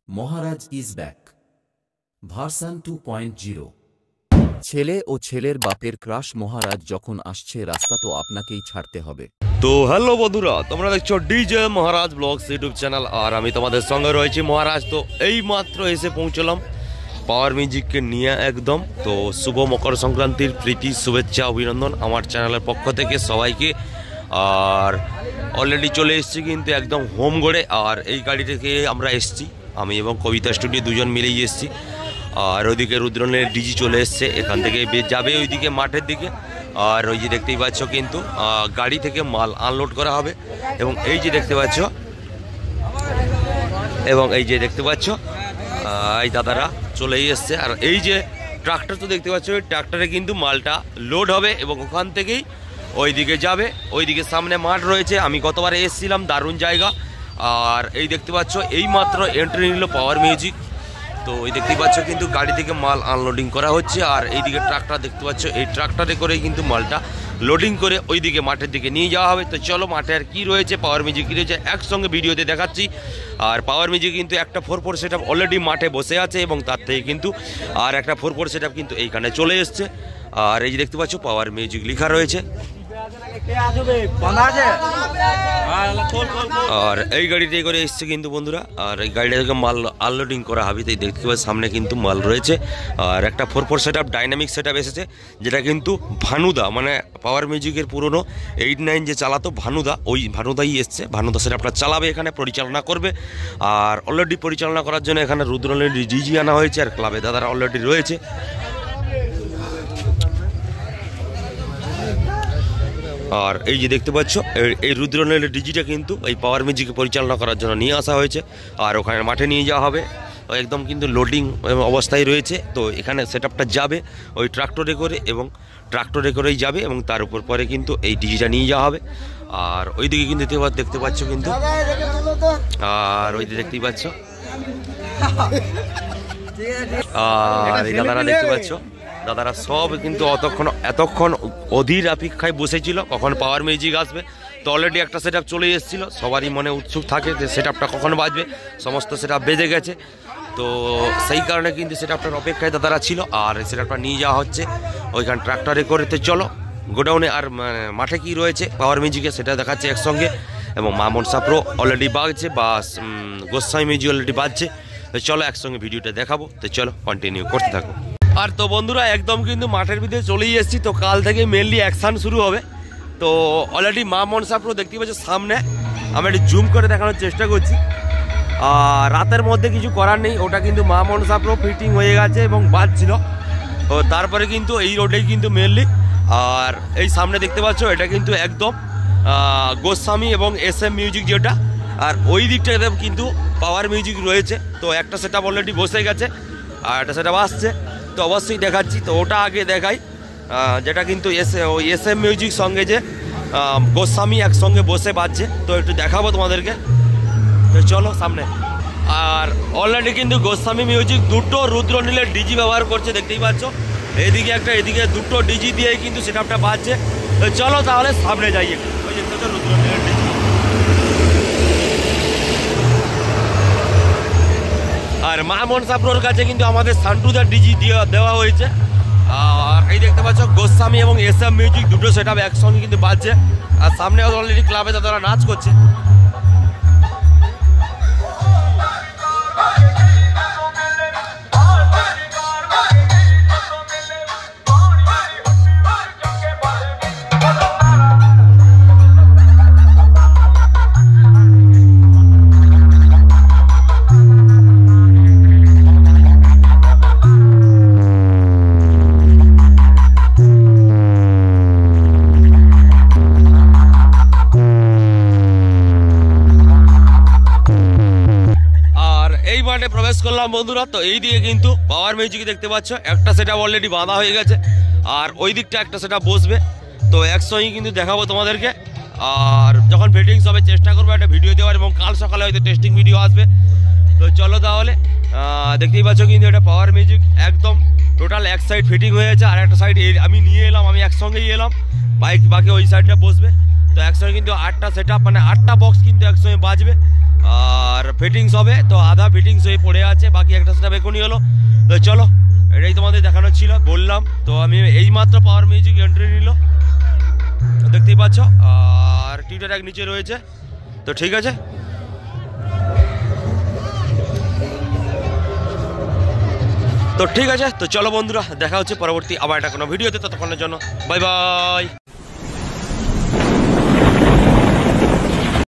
Maharaj is back version 2.0। ছেলে ও ছেলের বাপের ক্রাশ মহারাজ যখন আসছে রাস্তা তো আপনাকেই ছাড়তে হবে। তো হ্যালো বন্ধুরা, তোমরা দেখছো ডিজে মহারাজ ব্লগস ইউটিউব চ্যানেল, আর আমি তোমাদের সঙ্গে রয়েছি মহারাজ। তো এই মাত্র এসে পৌঁছলাম পাওয়ার মিউজিককে নিয়ে একদম। তো শুভ মকর সংক্রান্তির প্রীতি শুভেচ্ছা অভিনন্দন আমার চ্যানেলের পক্ষ থেকে সবাইকে। আর অলরেডি চলে এসেছি কিন্তু একদম হোম গড়ে। আর এই গাড়ি থেকে আমরা এসেছি, আমি এবং কবিতা স্টুডিও দুজন মিলেই এসেছি। আর ওইদিকে রুদ্রনের ডিজি চলে এসছে, এখান থেকে যাবে ওইদিকে মাঠের দিকে। আর ওই যে দেখতেই পাচ্ছ কিন্তু গাড়ি থেকে মাল আনলোড করা হবে। এবং এই যে দেখতে পাচ্ছ এই দাদারা চলেই এসছে। আর এই যে ট্রাক্টর তো দেখতে পাচ্ছ, ওই ট্রাক্টরে কিন্তু মালটা লোড হবে এবং ওখান থেকেই ওইদিকে যাবে। ওইদিকে সামনে মাঠ রয়েছে, আমি গতবারে এসেছিলাম, দারুণ জায়গা। আর এই দেখতে পাচ্ছ এই মাত্র এন্ট্রি নিল পাওয়ার মিউজিক। তো এই দেখতেই পাচ্ছ কিন্তু গাড়ি থেকে মাল আনলোডিং করা হচ্ছে। আর এইদিকে ট্রাক্টর দেখতে পাচ্ছ, এই ট্রাক্টরে করেই কিন্তু মালটা লোডিং করে ওইদিকে মাঠের দিকে নিয়ে যাওয়া হবে। তো চলো মাঠে আর কী রয়েছে, পাওয়ার মিউজিক কী রয়েছে একসঙ্গে ভিডিওতে দেখাচ্ছি। আর পাওয়ার মিউজিক কিন্তু একটা 4x4 সেটআপ অলরেডি মাঠে বসে আছে এবং তার থেকে কিন্তু আর একটা 4x4 সেটআপ কিন্তু এইখানে চলে এসছে। আর এই যে দেখতে পাচ্ছ পাওয়ার মিউজিক লেখা রয়েছে। আর এই গাড়িটাই করে এসছে কিন্তু বন্ধুরা। আর এই গাড়িটা থেকে মাল আনলোডিং করা হবে। তাই দেখতে পাচ্ছি সামনে কিন্তু মাল রয়েছে। আর একটা 4x4 সেটআপ ডাইনামিক সেটআপ এসেছে, যেটা কিন্তু ভানুদা মানে পাওয়ার মিউজিকের পুরনো 89 যে চালাতো ভানুদা, ওই ভানুদাই এসছে। ভানুদা সেটআপটা চালাবে, এখানে পরিচালনা করবে। আর অলরেডি পরিচালনা করার জন্য এখানে রুদ্রনের ডিজি আনা হয়েছে। আর ক্লাবে দাদারা অলরেডি রয়েছে। আর এই যে দেখতে পাচ্ছ এই রুদ্রনের ডিজিটা কিন্তু এই পাওয়ার মিউজিকে পরিচালনা করার জন্য নিয়ে আসা হয়েছে। আর ওখানে মাঠে নিয়ে যাওয়া হবে, একদম কিন্তু লোডিং অবস্থায় রয়েছে। তো এখানে সেটআপটা যাবে ওই ট্রাক্টরে করে, এবং ট্রাক্টরে করেই যাবে এবং তার উপর পরে কিন্তু এই ডিজিটা নিয়ে যাওয়া হবে। আর ওইদিকে কিন্তু দেখতে পাচ্ছ কিন্তু, আর ওই দেখতেই পাচ্ছ। আর এই দাদারা দেখতে পাচ্ছ, দাদারা সব কিন্তু এতক্ষণ অধীর অপেক্ষায় বসেছিল কখন পাওয়ার মিউজিক আসবে। তো অলরেডি একটা সেটআপ চলে এসেছিল, সবারই মনে উৎসুক থাকে যে সেটআপটা কখন বাজবে। সমস্ত সেটআপ বেজে গেছে, তো সেই কারণে কিন্তু সেটআপটার অপেক্ষায় দাদারা ছিল। আর সেটআপটা নিয়ে যাওয়া হচ্ছে ওইখান ট্রাক্টরে করে। তো চলো গোডাউনে আর মাঠে কি রয়েছে পাওয়ার মিউজিকে সেটা দেখাচ্ছে একসঙ্গে। এবং মা মনসা প্রো অলরেডি বাজছে, বা গোস্বামী মিউজিক অলরেডি বাজছে। তো চলো একসঙ্গে ভিডিওটা দেখাবো। তো চলো কন্টিনিউ করতে থাকো। আর তো বন্ধুরা একদম কিন্তু মাঠের ভিতরে চলেই এসেছি। তো কাল থেকে মেনলি অ্যাকশান শুরু হবে। তো অলরেডি মা মনসা প্রো দেখতে পাচ্ছি সামনে, আমি একটু জুম করে দেখানোর চেষ্টা করছি। আর রাতের মধ্যে কিছু করার নেই, ওটা কিন্তু মা মনসা প্রো ফিটিং হয়ে গেছে এবং বাজছিল। তো তারপরে কিন্তু এই রোডেই কিন্তু মেনলি। আর এই সামনে দেখতে পাচ্ছ এটা কিন্তু একদম গোস্বামী এবং SM মিউজিক যেটা। আর ওই দিকটাতে কিন্তু পাওয়ার মিউজিক রয়েছে। তো একটা সেটআপ অলরেডি বসে গেছে আর একটা সেটআপ আসছে, তো অবশ্যই দেখাচ্ছি। তো ওটা আগে দেখাই, যেটা কিন্তু ওই SM মিউজিক সঙ্গে যে গোস্বামী একসঙ্গে বসে বাজছে। তো একটু দেখাবো তোমাদেরকে। তো চলো সামনে। আর অলরেডি কিন্তু গোস্বামী মিউজিক দুটো রুদ্রনীলের ডিজি ব্যবহার করছে, দেখতেই পাচ্ছ। এদিকে একটা, এদিকে দুটো ডিজি দিয়েই কিন্তু সেটআপটা বাজছে। তো চলো তাহলে সামনে যাই একটু। ওই দেখতে পাচ্ছ রুদ্রনীলের ডিজি। আর মা মনসা প্রোর কাছে কিন্তু আমাদের সান্টুদার ডিজি দেওয়া হয়েছে। আর এই দেখতে পাচ্ছ গোস্বামী এবং SM মিউজিক দুটো সেটআপ একসঙ্গে কিন্তু বাজছে। আর সামনে অলরেডি ক্লাবে তারা নাচ করছে। প্রবেশ করলাম বন্ধুরা। তো এই দিকে কিন্তু পাওয়ার মিউজিক দেখতে পাচ্ছ একটা সেটআপ অলরেডি বাঁধা হয়ে গেছে। আর ওই দিকটা একটা সেটআপ বসবে। তো একসঙ্গে কিন্তু দেখাবো তোমাদেরকে। আর যখন ফিটিংস হবে চেষ্টা করবো একটা ভিডিও দেওয়ার, এবং কাল সকালে হয়তো টেস্টিং ভিডিও আসবে। তো চলো তাহলে দেখতেই পাচ্ছ কিন্তু এটা পাওয়ার মিউজিক একদম টোটাল এক সাইড ফিটিং হয়েছে। আর একটা সাইড আমি নিয়ে এলাম, আমি একসঙ্গেই এলাম, বাকি ওই সাইডটা বসবে। তো একসঙ্গে কিন্তু 8টা সেটআপ মানে 8টা বক্স কিন্তু একসঙ্গে বাজবে। আর ফিটিংস হবে, তো আধা ফিটিংস হয়ে পড়ে আছে, বাকি একটা সেটআপ এখনই হলো। তো চলো, এটাই তোমাদের দেখানোর ছিল, বললাম তো। আমি এইমাত্র পাওয়ার মিউজিক এন্ট্রি নিল, দেখতেই পাচ্ছ, আর টিউটার এক নিচে রয়েছে। তো ঠিক আছে, তো চলো বন্ধুরা, দেখা হচ্ছে পরবর্তী আবার একটা কোনো ভিডিওতে। ততক্ষণের জন্য বাই বাই।